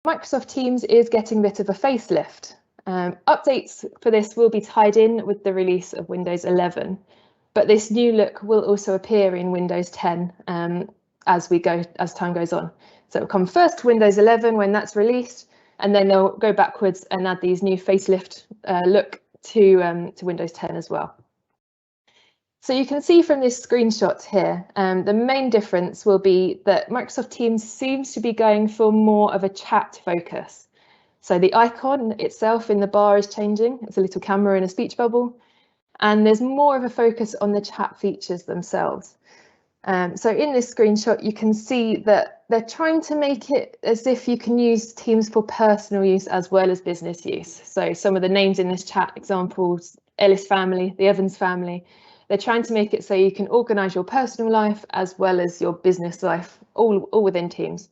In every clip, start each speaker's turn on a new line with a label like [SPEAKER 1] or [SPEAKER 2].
[SPEAKER 1] Microsoft Teams is getting a bit of a facelift. Updates for this will be tied in with the release of Windows 11, but this new look will also appear in Windows 10 as time goes on. So it'll come first to Windows 11 when that's released, and then they'll go backwards and add these new facelift look to Windows 10 as well. So you can see from this screenshot here, the main difference will be that Microsoft Teams seems to be going for more of a chat focus. So the icon itself in the bar is changing. It's a little camera in a speech bubble, and there's more of a focus on the chat features themselves. So in this screenshot, you can see that they're trying to make it as if you can use Teams for personal use as well as business use. So some of the names in this chat examples, Ellis family, the Evans family, they're trying to make it so you can organise your personal life as well as your business life, all within Teams.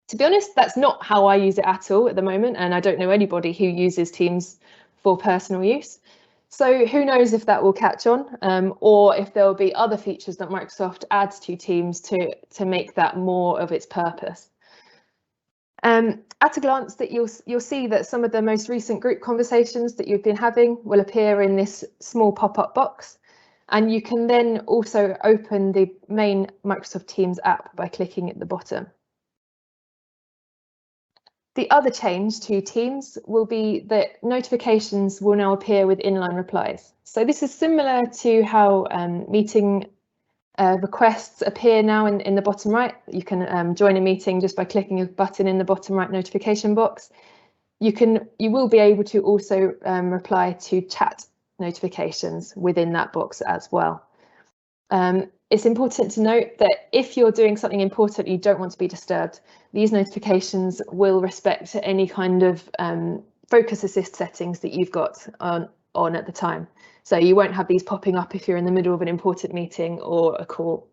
[SPEAKER 1] To be honest, that's not how I use it at all at the moment, and I don't know anybody who uses Teams for personal use. So who knows if that will catch on, or if there will be other features that Microsoft adds to Teams to make that more of its purpose. At a glance, that you'll see that some of the most recent group conversations that you've been having will appear in this small pop-up box. And you can then also open the main Microsoft Teams app by clicking at the bottom. The other change to Teams will be that notifications will now appear with inline replies. So this is similar to how meeting requests appear now in the bottom right. You can join a meeting just by clicking a button in the bottom right notification box. You will be able to also reply to chat notifications within that box as well. It's important to note that if you're doing something important you don't want to be disturbed, these notifications will respect any kind of focus assist settings that you've got on at the time. So you won't have these popping up if you're in the middle of an important meeting or a call.